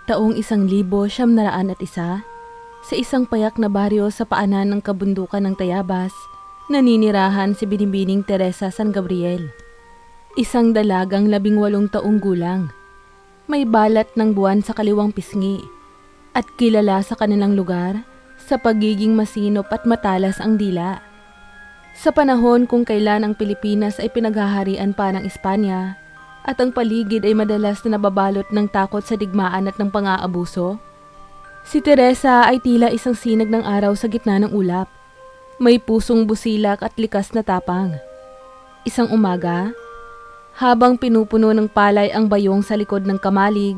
Taong 1901, sa isang payak na baryo sa paanan ng kabundukan ng Tayabas, naninirahan si Binibining Teresa San Gabriel. Isang dalagang 18 taong gulang. May balat ng buwan sa kaliwang pisngi at kilala sa kanilang lugar sa pagiging masinop at matalas ang dila. Sa panahon kung kailan ang Pilipinas ay pinaghaharian pa ng Espanya at ang paligid ay madalas na nababalot ng takot sa digmaan at ng pang-aabuso, si Teresa ay tila isang sinag ng araw sa gitna ng ulap. May pusong busilak at likas na tapang. Isang umaga, habang pinupuno ng palay ang bayong sa likod ng kamalig,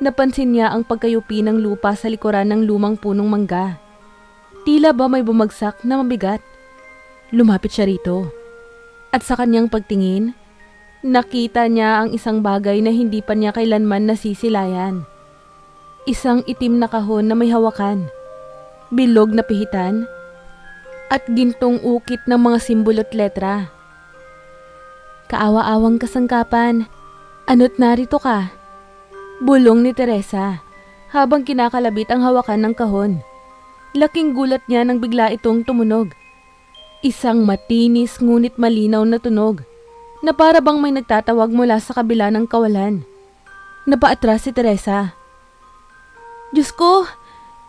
napansin niya ang pagkayupi ng lupa sa likuran ng lumang punong mangga. Tila ba may bumagsak na mabigat? Lumapit siya rito. At sa kanyang pagtingin, nakita niya ang isang bagay na hindi pa niya kailanman nasisilayan. Isang itim na kahon na may hawakan, bilog na pihitan, at gintong ukit ng mga simbolo't letra. Kaawa-awang kasangkapan, ano't narito ka? Bulong ni Teresa habang kinakalabit ang hawakan ng kahon. Laking gulat niya nang bigla itong tumunog. Isang matinis ngunit malinaw na tunog na para bang may nagtatawag mula sa kabila ng kawalan. Napaatras si Teresa. Diyos ko,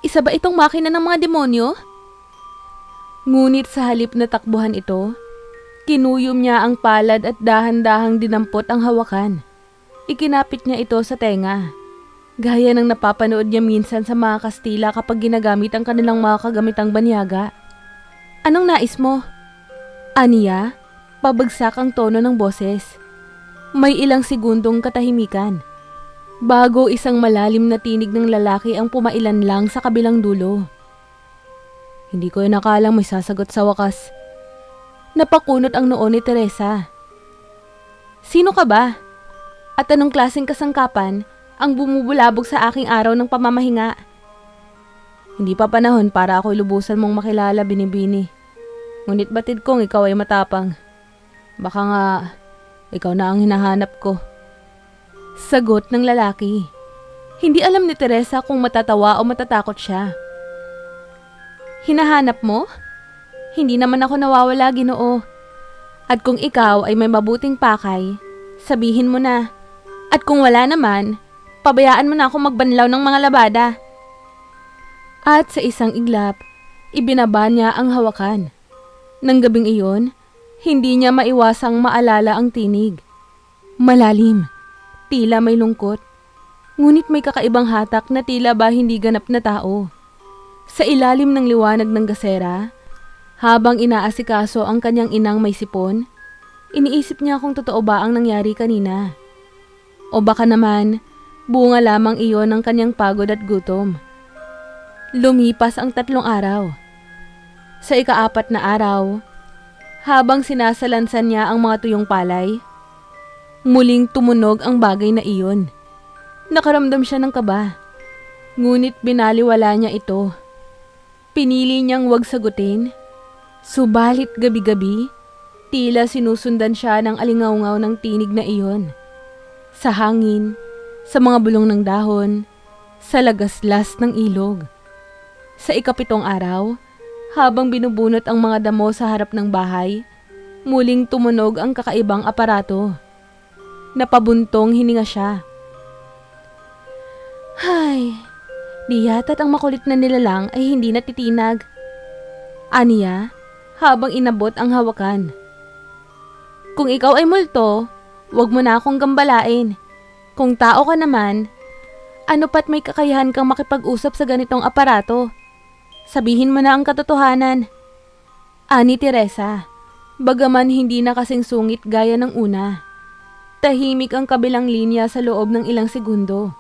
isa ba itong makina ng mga demonyo? Ngunit sa halip na takbuhan ito, kinuyom niya ang palad at dahan-dahang dinampot ang hawakan. Ikinapit niya ito sa tenga, gaya ng napapanood niya minsan sa mga Kastila kapag ginagamit ang kanilang mga kagamitang banyaga. Anong nais mo? Aniya, pabagsak ang tono ng boses. May ilang segundong katahimikan, bago isang malalim na tinig ng lalaki ang pumailan lang sa kabilang dulo. Hindi ko inakalang may sasagot sa wakas. Napakunot ang noo ni Teresa. Sino ka ba? At anong klaseng kasangkapan ang bumubulabog sa aking araw ng pamamahinga? Hindi pa panahon para ako'y lubusan mong makilala, Binibini. Ngunit batid kong ikaw ay matapang. Baka nga, ikaw na ang hinahanap ko. Sagot ng lalaki. Hindi alam ni Teresa kung matatawa o matatakot siya. Hinahanap mo? Hindi naman ako nawawala, Ginoo. At kung ikaw ay may mabuting pakay, sabihin mo na. At kung wala naman, pabayaan mo na ako magbanlaw ng mga labada. At sa isang iglap, ibinaba niya ang hawakan. Nang gabing iyon, hindi niya maiwasang maalala ang tinig. Malalim, tila may lungkot, ngunit may kakaibang hatak na tila ba hindi ganap na tao. Sa ilalim ng liwanag ng gasera, habang inaasikaso ang kanyang inang may sipon, iniisip niya kung totoo ba ang nangyari kanina. O baka naman, bunga lamang iyon ng kanyang pagod at gutom. Lumipas ang 3 araw. Sa ika-4 na araw, habang sinasalansan niya ang mga tuyong palay, muling tumunog ang bagay na iyon. Nakaramdam siya ng kaba, ngunit binaliwala niya ito. Pinili niyang wag sagutin, subalit gabi-gabi, tila sinusundan siya ng alingaungaw ng tinig na iyon. Sa hangin, sa mga bulong ng dahon, sa lagaslas ng ilog. Sa ika-7 araw, habang binubunot ang mga damo sa harap ng bahay, muling tumunog ang kakaibang aparato. Napabuntong hininga siya. Hay, di yata't ang makulit na nilalang ay hindi natitinag. Aniya, habang inabot ang hawakan. Kung ikaw ay multo, wag mo na akong gambalain. Kung tao ka naman, ano pat may kakayahan kang makipag-usap sa ganitong aparato? Sabihin mo na ang katotohanan. Ani Teresa, bagaman hindi na kasing sungit gaya ng una. Tahimik ang kabilang linya sa loob ng ilang segundo.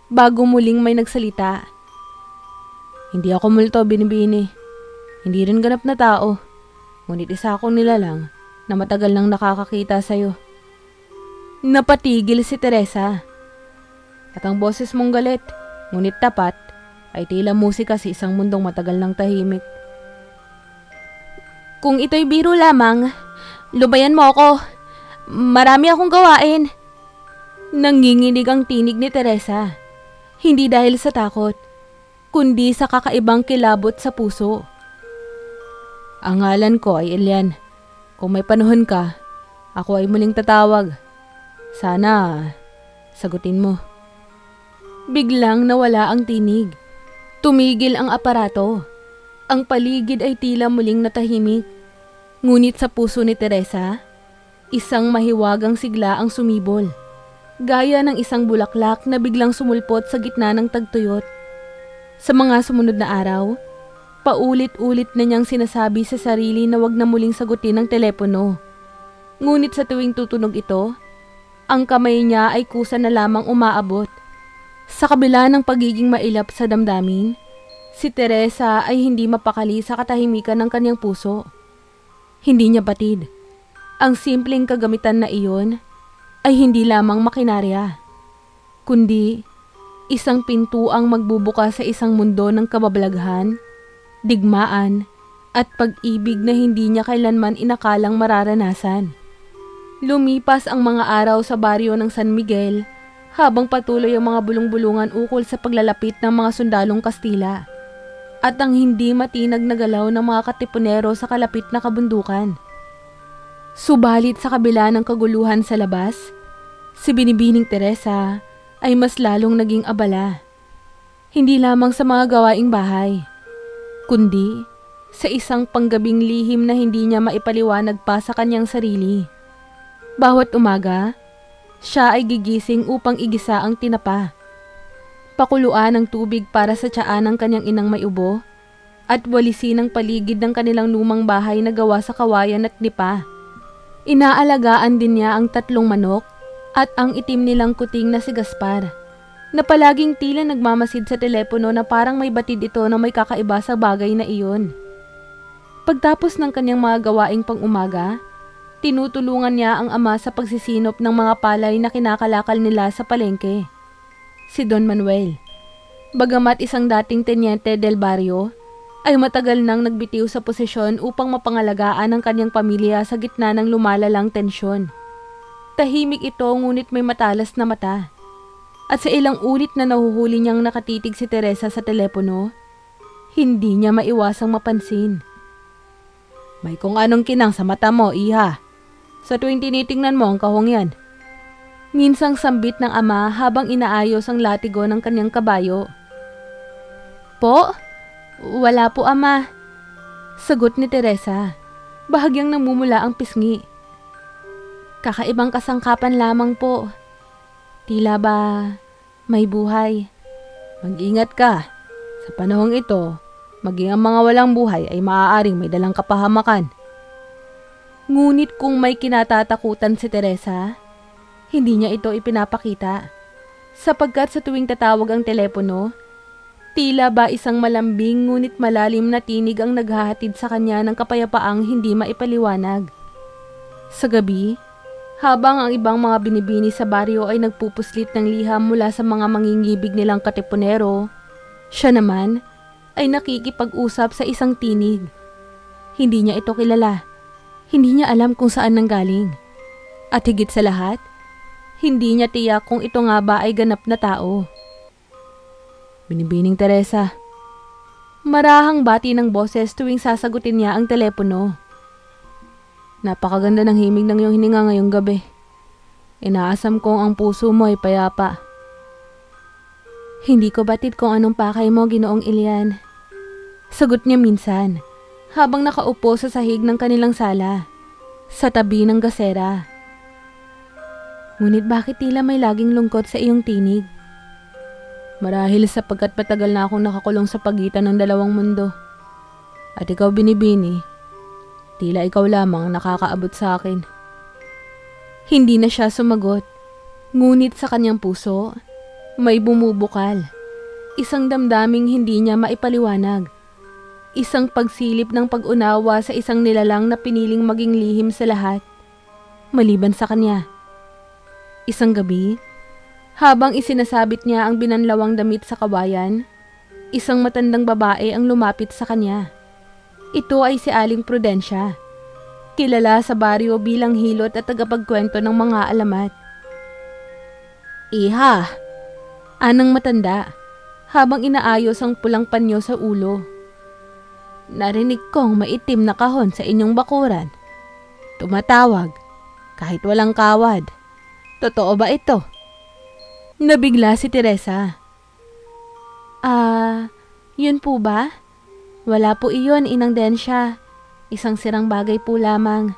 Bago muling may nagsalita. Hindi ako multo, Binibini. Hindi rin ganap na tao. Ngunit isa akong nilalang na matagal nang nakakakita sa'yo. Napatigil si Teresa. At ang boses mong galit, ngunit tapat, ay tila musika sa isang mundong matagal ng tahimik. Kung ito'y biro lamang, lubayan mo ako. Marami akong gawain. Nanginginig ang tinig ni Teresa. Hindi dahil sa takot, kundi sa kakaibang kilabot sa puso. Ang ngalan ko ay Elian. Kung may panahon ka, ako ay muling tatawag. Sana, sagutin mo. Biglang nawala ang tinig. Tumigil ang aparato. Ang paligid ay tila muling natahimik. Ngunit sa puso ni Teresa, isang mahiwagang sigla ang sumibol. Gaya ng isang bulaklak na biglang sumulpot sa gitna ng tagtuyot. Sa mga sumunod na araw, paulit-ulit na niyang sinasabi sa sarili na wag na muling sagutin ang telepono. Ngunit sa tuwing tutunog ito, ang kamay niya ay kusa na lamang umaabot. Sa kabila ng pagiging mailap sa damdamin, si Teresa ay hindi mapakali sa katahimikan ng kanyang puso. Hindi niya batid. Ang simpleng kagamitan na iyon ay hindi lamang makinarya, kundi isang pintuang magbubuka sa isang mundo ng kababalaghan, digmaan, at pag-ibig na hindi niya kailanman inakalang mararanasan. Lumipas ang mga araw sa baryo ng San Miguel habang patuloy ang mga bulong-bulungan ukol sa paglalapit ng mga sundalong Kastila at ang hindi matinag na galaw ng mga katipunero sa kalapit na kabundukan. Subalit sa kabila ng kaguluhan sa labas, si Binibining Teresa ay mas lalong naging abala. Hindi lamang sa mga gawaing bahay, kundi sa isang panggabing lihim na hindi niya maipaliwanag pa sa kanyang sarili. Bawat umaga, siya ay gigising upang igisa ang tinapa, pakuluan ng tubig para sa tiyan ng kanyang inang may ubo, at walisin ang paligid ng kanilang lumang bahay na gawa sa kawayan at nipa. Inaalagaan din niya ang 3 manok at ang itim nilang kuting na si Gaspar, na palaging tila nagmamasid sa telepono na parang may batid ito na may kakaiba sa bagay na iyon. Pagtapos ng kanyang mga gawaing pang-umaga, tinutulungan niya ang ama sa pagsisinop ng mga palay na kinakalakal nila sa palengke. Si Don Manuel, bagamat isang dating tenyente del barrio, ay matagal nang nagbitiw sa posisyon upang mapangalagaan ang kanyang pamilya sa gitna ng lumalalang tensyon. Tahimik ito ngunit may matalas na mata. At sa ilang ulit na nahuhuli niyang nakatitig si Teresa sa telepono, hindi niya maiwasang mapansin. May kung anong kinang sa mata mo, iha. Sa tuwing tinitingnan mo ang kahong yan. Minsang sambit ng ama habang inaayos ang latigo ng kanyang kabayo. Po? Wala po, ama. Sagot ni Teresa. Bahagyang namumula ang pisngi. Kakaibang kasangkapan lamang po. Tila ba may buhay? Mag-ingat ka. Sa panahong ito, maging ang mga walang buhay ay maaaring may dalang kapahamakan. Ngunit kung may kinatatakutan si Teresa, hindi niya ito ipinapakita. Sapagkat sa tuwing tatawag ang telepono, tila ba isang malambing ngunit malalim na tinig ang naghahatid sa kanya ng kapayapaang hindi maipaliwanag. Sa gabi, habang ang ibang mga binibini sa baryo ay nagpupuslit ng liham mula sa mga mangingibig nilang katipunero, siya naman ay nakikipag-usap sa isang tinig. Hindi niya ito kilala. Hindi niya alam kung saan nanggaling. At higit sa lahat, hindi niya tiyak kung ito nga ba ay ganap na tao. Binibining Teresa. Marahang bati ng boses tuwing sasagutin niya ang telepono. Napakaganda ng himig ng iyong hininga ngayong gabi. Inaasam kong ang puso mo ay payapa. Hindi ko batid kung anong pakay mo, Ginoong Elian. Sagot niya minsan, habang nakaupo sa sahig ng kanilang sala, sa tabi ng gasera. Ngunit bakit tila may laging lungkot sa iyong tinig? Marahil sapagkat patagal na akong nakakulong sa pagitan ng dalawang mundo. At ikaw, Binibini, tila ikaw lamang ang nakakaabot sa akin. Hindi na siya sumagot, ngunit sa kanyang puso, may bumubukal. Isang damdaming hindi niya maipaliwanag. Isang pagsilip ng pag-unawa sa isang nilalang na piniling maging lihim sa lahat, maliban sa kanya. Isang gabi, habang isinasabit niya ang binanlawang damit sa kawayan, isang matandang babae ang lumapit sa kanya. Ito ay si Aling Prudencia, kilala sa baryo bilang hilot at tagapagkwento ng mga alamat. Iha, Anang matanda, habang inaayos ang pulang panyo sa ulo. Narinig kong maitim na kahon sa inyong bakuran. Tumatawag, kahit walang kawad. Totoo ba ito? Nabigla si Teresa. Yun po ba? Wala po iyon, Inang Densya. Isang sirang bagay po lamang.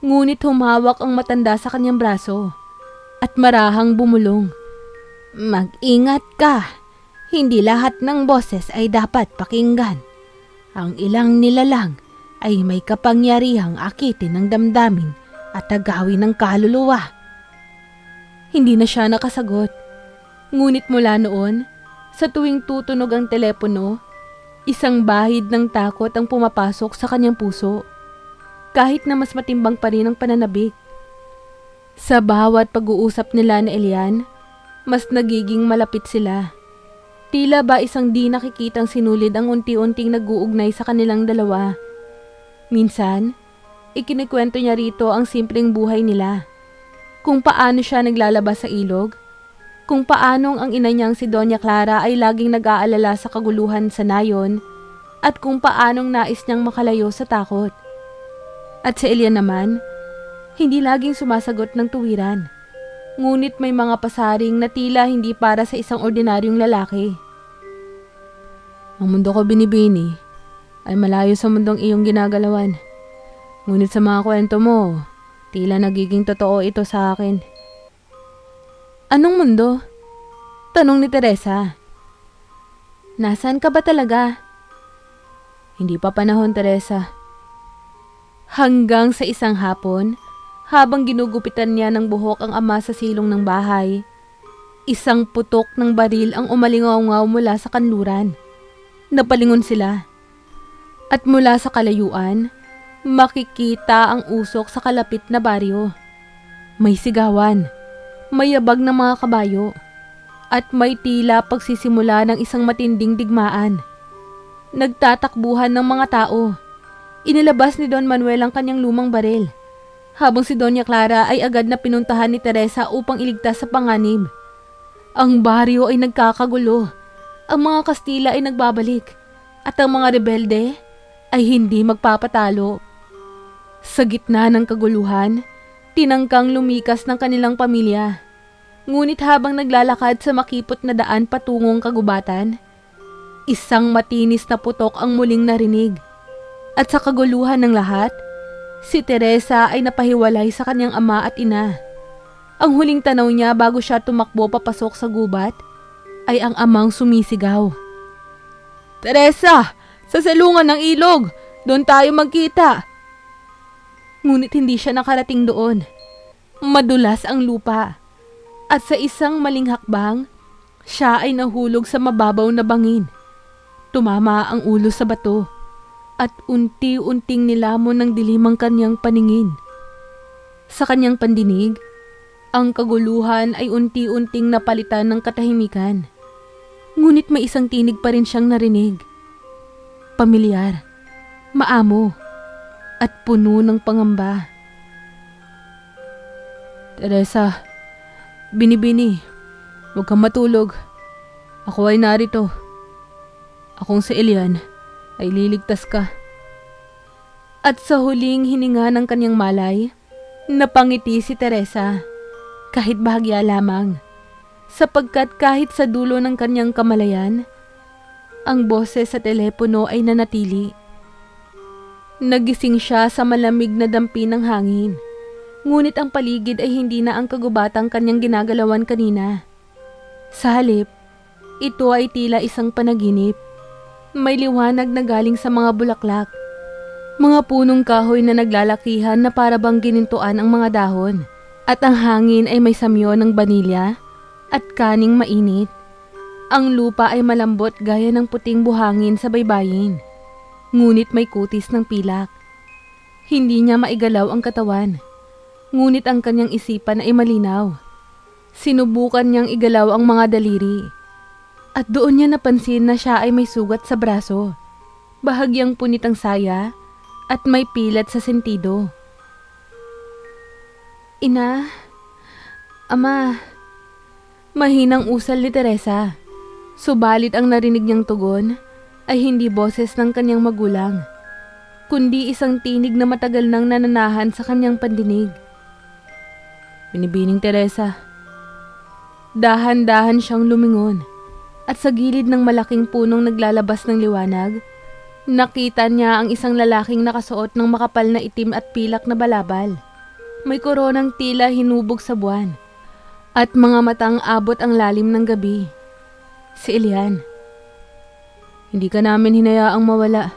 Ngunit humawak ang matanda sa kanyang braso at marahang bumulong. Mag-ingat ka. Hindi lahat ng boses ay dapat pakinggan. Ang ilang nilalang ay may kapangyarihang akitin ng damdamin at agawin ng kaluluwa. Hindi na siya nakasagot. Ngunit mula noon, sa tuwing tutunog ang telepono, isang bahid ng takot ang pumapasok sa kanyang puso. Kahit na mas matimbang pa rin ang pananabik. Sa bawat pag-uusap nila ni Elian, mas nagiging malapit sila. Tila ba isang di nakikitang sinulid ang unti-unting nag-uugnay sa kanilang dalawa. Minsan, ikinikwento niya rito ang simpleng buhay nila. Kung paano siya naglalabas sa ilog, kung paanong ang ina niyang si Doña Clara ay laging nag-aalala sa kaguluhan sa nayon, at kung paanong nais niyang makalayo sa takot. At si Elian naman, hindi laging sumasagot ng tuwiran. Ngunit may mga pasaring na tila hindi para sa isang ordinaryong lalaki. Ang mundo ko, Binibini, ay malayo sa mundong iyong ginagalawan. Ngunit sa mga kwento mo, tila nagiging totoo ito sa akin. Anong mundo? Tanong ni Teresa. Nasaan ka ba talaga? Hindi pa panahon, Teresa. Hanggang sa isang hapon, habang ginugupitan niya ng buhok ang ama sa silong ng bahay, isang putok ng baril ang umalingaw-ngaw mula sa kanluran. Napalingon sila. At mula sa kalayuan, makikita ang usok sa kalapit na baryo. May sigawan, may yabag ng mga kabayo, at may tila pagsisimula ng isang matinding digmaan. Nagtatakbuhan ng mga tao. Inilabas ni Don Manuel ang kanyang lumang baril, habang si Doña Clara ay agad na pinuntahan ni Teresa upang iligtas sa panganib. Ang baryo ay nagkakagulo, ang mga Kastila ay nagbabalik, at ang mga rebelde ay hindi magpapatalo. Sa gitna ng kaguluhan, tinangkang lumikas ng kanilang pamilya. Ngunit habang naglalakad sa makipot na daan patungong kagubatan, isang matinis na putok ang muling narinig. At sa kaguluhan ng lahat, si Teresa ay napahiwalay sa kanyang ama at ina. Ang huling tanaw niya bago siya tumakbo papasok sa gubat ay ang amang sumisigaw. Teresa! Sa salungan ng ilog! Doon tayo magkita! Ngunit hindi siya nakarating doon. Madulas ang lupa. At sa isang maling hakbang, siya ay nahulog sa mababaw na bangin. Tumama ang ulo sa bato at unti-unting nilamon ng dilim ang kanyang paningin. Sa kanyang pandinig, ang kaguluhan ay unti-unting napalitan ng katahimikan. Ngunit may isang tinig pa rin siyang narinig. Pamilyar, maamo, at puno ng pangamba. Teresa, Binibini, huwag kang matulog. Ako ay narito. Akong si Elian ay liligtas ka. At sa huling hininga ng kanyang malay, napangiti si Teresa, kahit bahagya lamang, sapagkat kahit sa dulo ng kanyang kamalayan, ang boses sa telepono ay nanatili. Nagising siya sa malamig na dampi ng hangin, ngunit ang paligid ay hindi na ang kagubatang kanyang ginagalawan kanina. Sa halip, ito ay tila isang panaginip. May liwanag na galing sa mga bulaklak, mga punong kahoy na naglalakihan na para bang ginintuan ang mga dahon, at ang hangin ay may samyo ng banilya at kaning mainit. Ang lupa ay malambot gaya ng puting buhangin sa baybayin, ngunit may kutis ng pilak. Hindi niya maigalaw ang katawan, ngunit ang kanyang isipan ay malinaw. Sinubukan niyang igalaw ang mga daliri. At doon niya napansin na siya ay may sugat sa braso, bahagyang punit ang saya, at may pilat sa sentido. Ina, Ama, Mahinang usal ni Teresa. Subalit ang narinig niyang tugon ay hindi boses ng kanyang magulang, kundi isang tinig na matagal nang nananahan sa kanyang pandinig. Binibining Teresa. Dahan-dahan siyang lumingon at sa gilid ng malaking punong naglalabas ng liwanag, nakita niya ang isang lalaking nakasuot ng makapal na itim at pilak na balabal. May koronang tila hinubog sa buwan at mga matang abot ang lalim ng gabi. Si Elian. Hindi ka namin hinayaang mawala.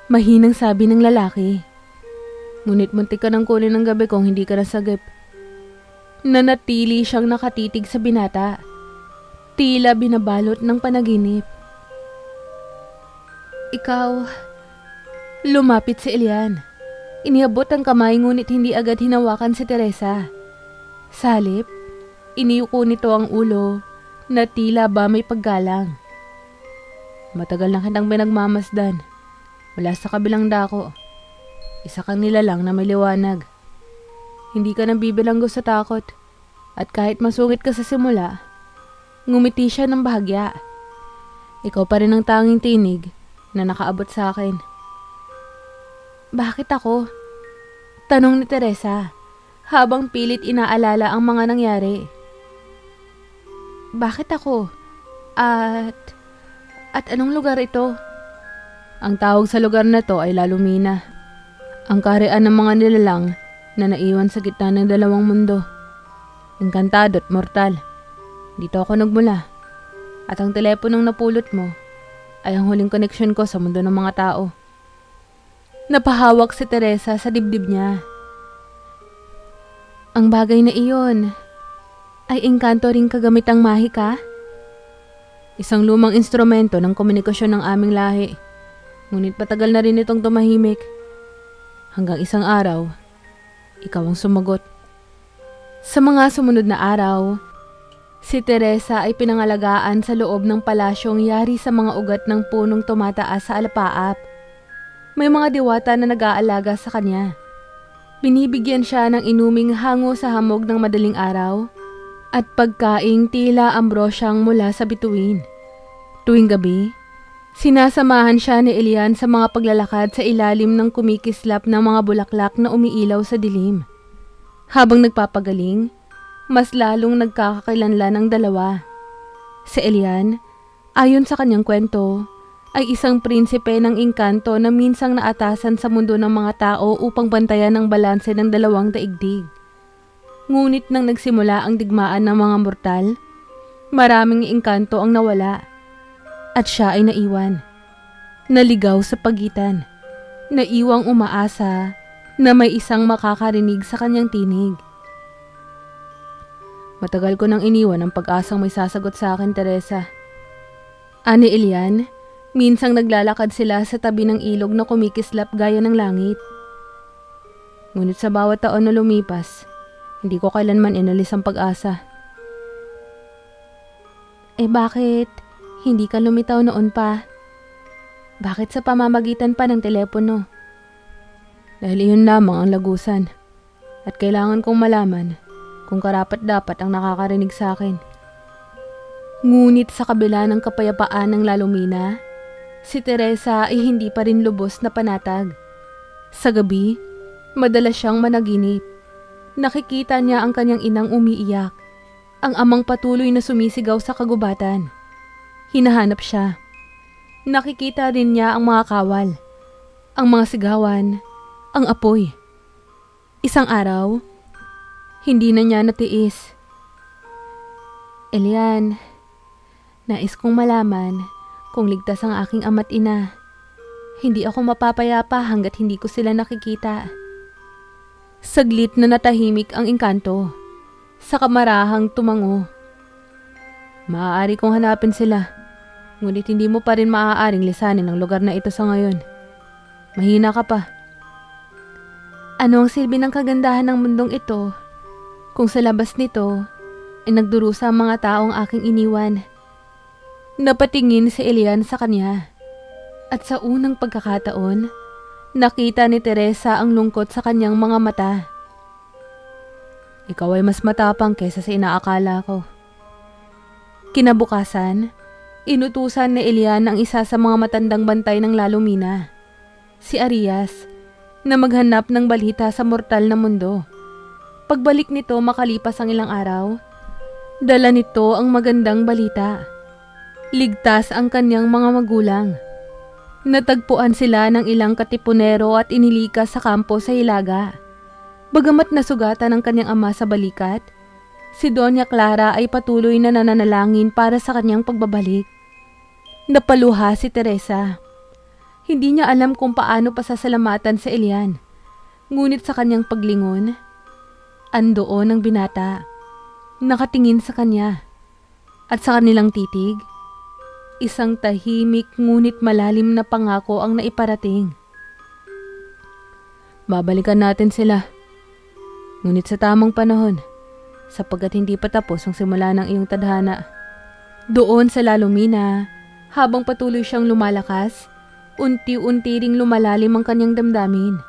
Mahinang sabi ng lalaki. Ngunit muntik ka nang kunin ng gabi kung hindi ka nasagip. Nanatili siyang nakatitig sa binata. Tila binabalot ng panaginip. Ikaw. Lumapit si Elian. Iniabot ang kamay ngunit hindi agad hinawakan si Teresa. Sa halip, iniyuko nito ang ulo na tila ba may paggalang. Matagal na kitang pinagmamasdan. Mula sa kabilang dako. Isa kang nilalang na may liwanag. Hindi ka nabibilanggo sa takot. At kahit masungit ka sa simula, ngumiti siya ng bahagya. Ikaw pa rin ang tanging tinig na nakaabot sa akin. Bakit ako? Tanong ni Teresa habang pilit inaalala ang mga nangyari. Bakit ako? At anong lugar ito? Ang tawag sa lugar na to ay Lalumina. Ang kaharian ng mga nilalang na naiwan sa gitna ng dalawang mundo. Encantado at mortal. Dito ako nagmula. At ang teleponong napulot mo ay ang huling koneksyon ko sa mundo ng mga tao. Napahawak si Teresa sa dibdib niya. Ang bagay na iyon ay engkanto ring kagamitang mahika? Isang lumang instrumento ng komunikasyon ng aming lahi. Ngunit patagal na rin itong tumahimik. Hanggang isang araw, ikaw ang sumagot. Sa mga sumunod na araw, si Teresa ay pinangalagaan sa loob ng palasyong yari sa mga ugat ng punong tumataas sa alapaap. May mga diwata na nag-aalaga sa kanya. Binibigyan siya ng inuming hango sa hamog ng madaling araw at pagkaing tila ambrosyang mula sa bituin. Tuwing gabi, sinasamahan siya ni Elian sa mga paglalakad sa ilalim ng kumikislap ng mga bulaklak na umiilaw sa dilim. Habang nagpapagaling, mas lalong nagkakakilanlan ang dalawa. Si Elian, ayon sa kanyang kwento, ay isang prinsipe ng engkanto na minsang naatasan sa mundo ng mga tao upang bantayan ang balanse ng dalawang daigdig. Ngunit nang nagsimula ang digmaan ng mga mortal, maraming engkanto ang nawala at siya ay naiwan. Naligaw sa pagitan, naiwang umaasa na may isang makakarinig sa kanyang tinig. Matagal ko nang iniwan ang pag-asang may sasagot sa akin, Teresa. Ani Elian, minsang naglalakad sila sa tabi ng ilog na kumikislap gaya ng langit. Ngunit sa bawat taon na lumipas, hindi ko kailanman inalis ang pag-asa. Bakit hindi ka lumitaw noon pa? Bakit sa pamamagitan pa ng telepono? Dahil iyon lamang ang lagusan at kailangan kong malaman kung karapat-dapat ang nakakarinig sa akin. Ngunit sa kabila ng kapayapaan ng Lalumina, si Teresa ay hindi pa rin lubos na panatag. Sa gabi, madalas siyang managinip. Nakikita niya ang kanyang inang umiiyak, ang amang patuloy na sumisigaw sa kagubatan. Hinahanap siya. Nakikita rin niya ang mga kawal, ang mga sigawan, ang apoy. Isang araw, hindi na niya natiis. Elian, nais kong malaman kung ligtas ang aking ama't ina. Hindi ako mapapayapa hanggat hindi ko sila nakikita. Saglit na natahimik ang engkanto. Sa kamarahang tumango. Maaari kong hanapin sila, ngunit hindi mo pa rin maaaring lisanin ang lugar na ito sa ngayon. Mahina ka pa. Ano ang silbi ng kagandahan ng mundong ito kung sa labas nito ay nagdurusa ang mga taong aking iniwan? Napatingin si Elian sa kanya at sa unang pagkakataon, nakita ni Teresa ang lungkot sa kanyang mga mata. Ikaw ay mas matapang kaysa sa inaakala ko. Kinabukasan, inutusan ni Elian ang isa sa mga matandang bantay ng lalumina, si Arias, na maghanap ng balita sa mortal na mundo. Pagbalik nito makalipas ang ilang araw, dala nito ang magandang balita. Ligtas ang kanyang mga magulang. Natagpuan sila ng ilang katipunero at inilikas sa kampo sa Hilaga. Bagamat nasugatan ang kanyang ama sa balikat, si Doña Clara ay patuloy na nananalangin para sa kanyang pagbabalik. Napaluha si Teresa. Hindi niya alam kung paano pasasalamatan si Elian. Ngunit sa kanyang paglingon, andoon ang binata, nakatingin sa kanya. At sa kanilang titig, isang tahimik ngunit malalim na pangako ang naiparating. Babalikan natin sila. Ngunit sa tamang panahon, sapagkat hindi pa tapos ang simula ng iyong tadhana. Doon sa lalumina, habang patuloy siyang lumalakas, unti-unti ring lumalalim ang kanyang damdamin.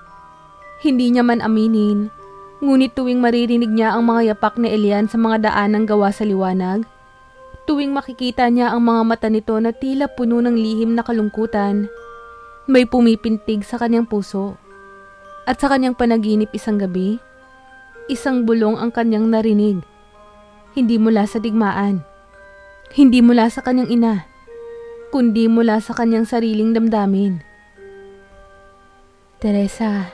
Hindi niya man aminin, ngunit tuwing maririnig niya ang mga yapak ni Elian sa mga daanang gawa sa liwanag, tuwing makikita niya ang mga mata nito na tila puno ng lihim na kalungkutan, may pumipintig sa kanyang puso. At sa kanyang panaginip isang gabi, isang bulong ang kanyang narinig. Hindi mula sa digmaan, hindi mula sa kanyang ina, kundi mula sa kanyang sariling damdamin. Teresa,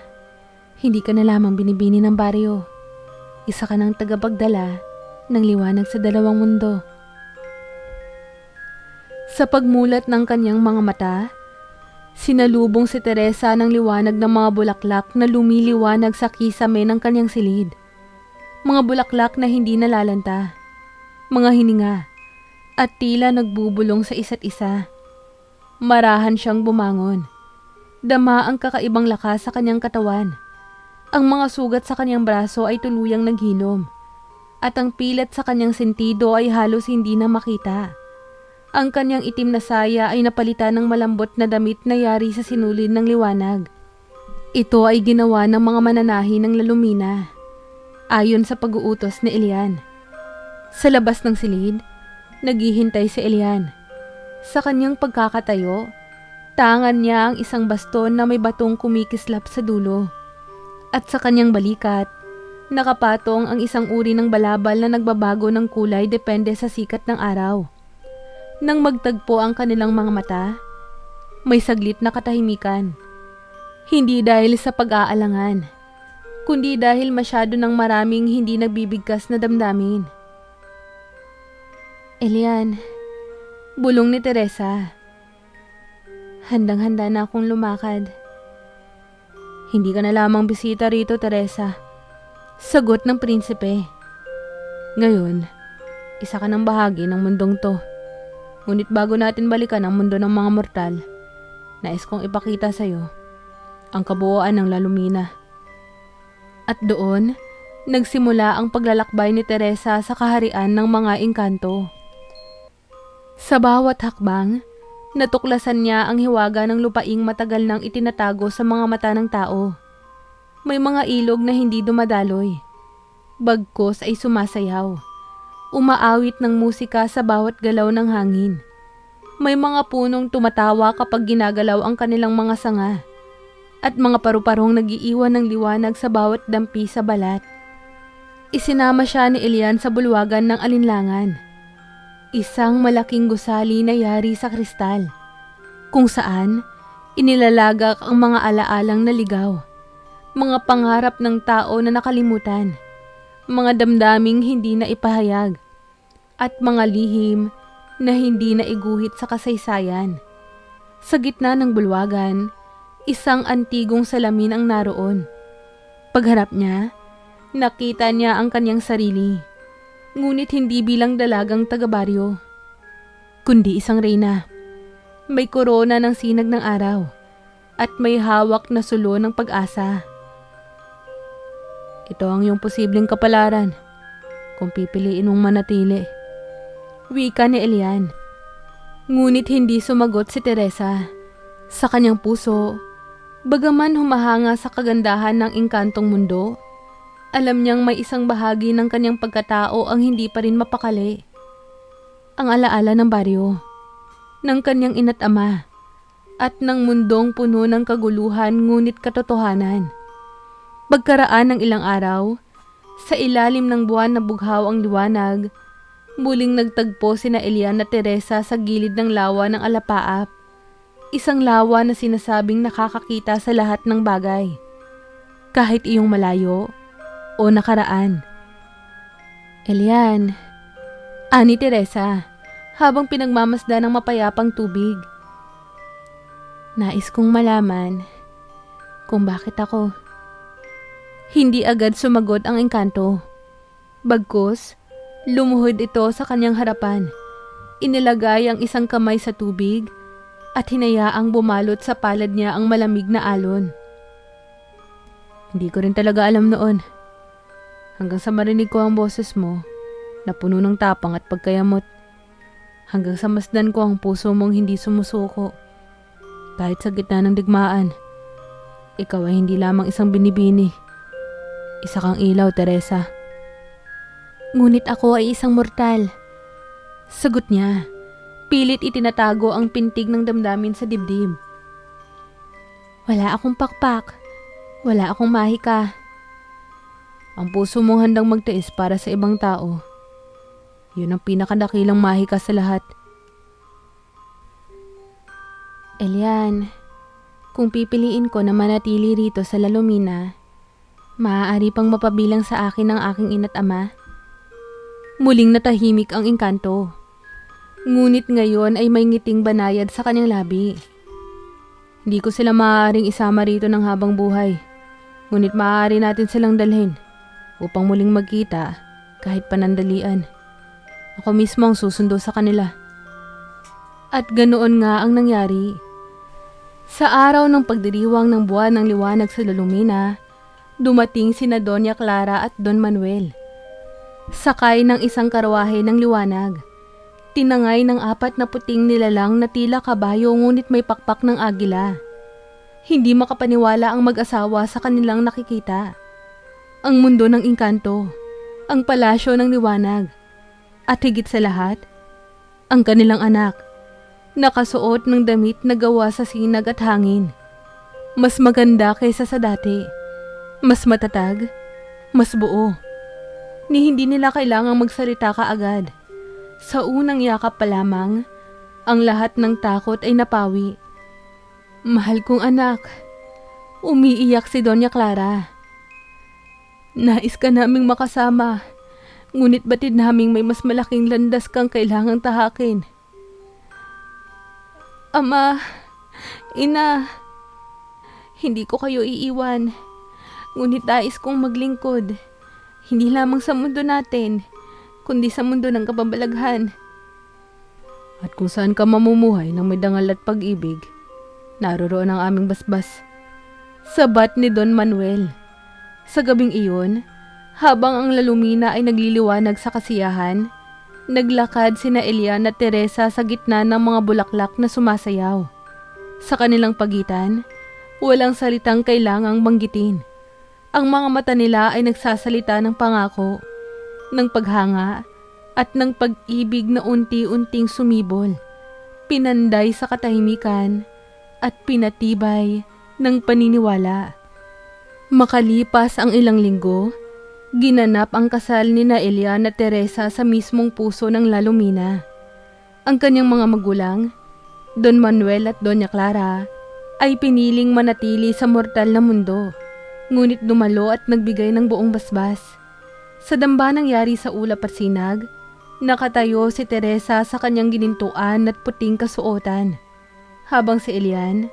hindi ka na lamang binibini ng baryo. Isa ka ng tagapagdala ng liwanag sa dalawang mundo. Sa pagmulat ng kanyang mga mata, sinalubong si Teresa ng liwanag ng mga bulaklak na lumiliwanag sa kisame ng kanyang silid. Mga bulaklak na hindi nalalanta, mga hininga, at tila nagbubulong sa isa't isa. Marahan siyang bumangon. Dama ang kakaibang lakas sa kanyang katawan. Ang mga sugat sa kanyang braso ay tuluyang naghilom, at ang pilat sa kanyang sentido ay halos hindi na makita. Ang kanyang itim na saya ay napalitan ng malambot na damit na yari sa sinulid ng liwanag. Ito ay ginawa ng mga mananahi ng lalumina, ayon sa pag-uutos ni Elian. Sa labas ng silid, naghihintay si Elian. Sa kanyang pagkakatayo, tangan niya ang isang baston na may batong kumikislap sa dulo. At sa kanyang balikat, nakapatong ang isang uri ng balabal na nagbabago ng kulay depende sa sikat ng araw. Nang magtagpo ang kanilang mga mata, may saglit na katahimikan. Hindi dahil sa pag-aalangan, kundi dahil masyado ng maraming hindi nagbibigkas na damdamin. Elian, bulong ni Teresa. Handang-handa na akong lumakad. Hindi ka na lamang bisita rito, Teresa. Sagot ng prinsipe. Ngayon, isa ka ng bahagi ng mundong to. Ngunit bago natin balikan ang mundo ng mga mortal, nais kong ipakita sa'yo ang kabuuan ng lalumina. At doon, nagsimula ang paglalakbay ni Teresa sa kaharian ng mga engkanto. Sa bawat hakbang, natuklasan niya ang hiwaga ng lupaing matagal nang itinatago sa mga mata ng tao. May mga ilog na hindi dumadaloy, bagkus ay sumasayaw, umaawit ng musika sa bawat galaw ng hangin. May mga punong tumatawa kapag ginagalaw ang kanilang mga sanga, at mga paru-parong nagiiwan ng liwanag sa bawat dampi sa balat. Isinama siya ni Elian sa bulwagan ng alinlangan, isang malaking gusali na yari sa kristal, kung saan inilalagak ang mga alaalang naligaw, mga pangarap ng tao na nakalimutan, mga damdaming hindi na ipahayag, at mga lihim na hindi na iguhit sa kasaysayan. Sa gitna ng bulwagan, isang antigong salamin ang naroon. Pagharap niya, nakita niya ang kanyang sarili, ngunit hindi bilang dalagang taga-baryo, kundi isang reyna. May korona ng sinag ng araw, at may hawak na sulo ng pag-asa. Ito ang iyong posibleng kapalaran, kung pipiliin mong manatili, wika ni Elian. Ngunit hindi sumagot si Teresa. Sa kanyang puso, bagaman humahanga sa kagandahan ng engkantong mundo, alam niyang may isang bahagi ng kanyang pagkatao ang hindi pa rin mapakali. ang alaala ng baryo, ng kanyang ina't ama, at ng mundong puno ng kaguluhan ngunit katotohanan. Pagkaraan ng ilang araw, sa ilalim ng buwan na bughaw ang liwanag, muling nagtagpo sina Elian at Teresa sa gilid ng lawa ng Alapaap, isang lawa na sinasabing nakakakita sa lahat ng bagay, kahit iyong malayo o nakaraan. Elian, ani Teresa, habang pinagmamasdan ng mapayapang tubig. Nais kong malaman kung bakit ako. Hindi agad sumagot ang engkanto. Bagkus, lumuhod ito sa kanyang harapan. Inilagay ang isang kamay sa tubig at hinayaang bumalot sa palad niya ang malamig na alon. Hindi ko rin talaga alam noon. Hanggang sa marinig ko ang boses mo, na puno ng tapang at pagkayamot. Hanggang sa masdan ko ang puso mong hindi sumusuko. Kahit sa gitna ng digmaan, ikaw ay hindi lamang isang binibini. Isa kang ilaw, Teresa. Ngunit ako ay isang mortal. Sagot niya. Pilit itinatago ang pintig ng damdamin sa dibdib. Wala akong pakpak. Wala akong mahika. Ang puso mong handang magtiis para sa ibang tao. Yun ang pinakadakilang mahika sa lahat. Elian, kung pipiliin ko na manatili rito sa La Lumina, maaari pang mapabilang sa akin ng aking ina't ama. Muling natahimik ang engkanto. Ngunit ngayon ay may ngiting banayad sa kanyang labi. Hindi ko sila maaaring isama rito ng habang buhay. Ngunit maaari natin silang dalhin upang muling magkita kahit panandalian. Ako mismo ang susundo sa kanila. At ganoon nga ang nangyari. Sa araw ng pagdiriwang ng buwan ng liwanag sa La Lumina, dumating sina Doña Clara at Don Manuel. Sakay ng isang karwahe ng liwanag. Tinangay ng 4 na puting nilalang na tila kabayo ngunit may pakpak ng agila. Hindi makapaniwala ang mag-asawa sa kanilang nakikita. Ang mundo ng engkanto, ang palasyo ng liwanag, at higit sa lahat, ang kanilang anak, nakasuot ng damit na gawa sa sinag at hangin. Mas maganda kaysa sa dati, mas matatag, mas buo. Ni hindi nila kailangang magsalita kaagad. Sa unang yakap pa lamang, ang lahat ng takot ay napawi. Mahal kong anak, umiiyak si Doña Clara. Nais ka naming makasama, ngunit batid naming may mas malaking landas kang kailangang tahakin. Ama, ina, hindi ko kayo iiwan, ngunit nais kong maglingkod, hindi lamang sa mundo natin, kundi sa mundo ng kababalaghan. At kung saan ka mamumuhay ng may dangal at pag-ibig, naroroon ang aming basbas. Sabat ni Don Manuel. Sa gabing iyon, habang ang La Lumina ay nagliliwanag sa kasiyahan, naglakad sina Elian at Teresa sa gitna ng mga bulaklak na sumasayaw. Sa kanilang pagitan, walang salitang kailangang banggitin. Ang mga mata nila ay nagsasalita ng pangako, ng paghanga, at ng pag-ibig na unti-unting sumibol, pinanday sa katahimikan, at pinatibay ng paniniwala. Makalipas ang ilang linggo, ginanap ang kasal ni na Elian at Teresa sa mismong puso ng La Lumina. Ang kanyang mga magulang, Don Manuel at Doña Clara, ay piniling manatili sa mortal na mundo, ngunit dumalo at nagbigay ng buong basbas. Sa dambanang yari sa ulap at sinag, nakatayo si Teresa sa kanyang ginintuan at puting kasuotan, habang si Elian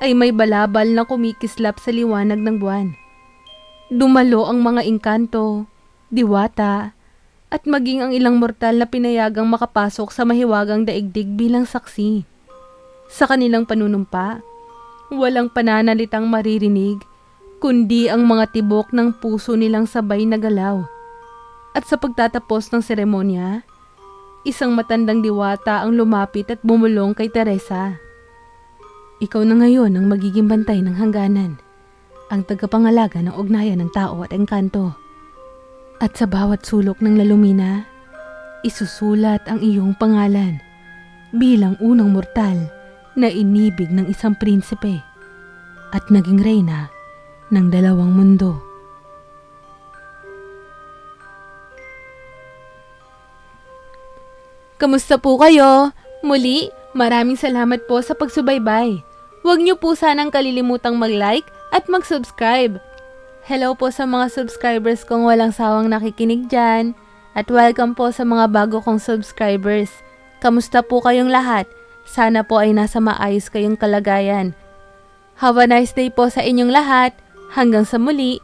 ay may balabal na kumikislap sa liwanag ng buwan. Dumalo ang mga engkanto, diwata, at maging ang ilang mortal na pinayagang makapasok sa mahiwagang daigdig bilang saksi. Sa kanilang panunumpa, walang pananalitang maririnig, kundi ang mga tibok ng puso nilang sabay na galaw. At sa pagtatapos ng seremonya, isang matandang diwata ang lumapit at bumulong kay Teresa. Ikaw na ngayon ang magiging bantay ng hangganan, ang tagapangalaga ng ugnayan ng tao at engkanto. At sa bawat sulok ng La Lumina, isusulat ang iyong pangalan bilang unang mortal na inibig ng isang prinsipe at naging reyna ng 2 mundo. Kamusta po kayo? Muli, maraming salamat po sa pagsubaybay. Huwag niyo po sanang kalilimutang mag-like at mag-subscribe. Hello po sa mga subscribers kong walang sawang nakikinig dyan. At welcome po sa mga bago kong subscribers. Kamusta po kayong lahat? Sana po ay nasa maayos kayong kalagayan. Have a nice day po sa inyong lahat. Hanggang sa muli.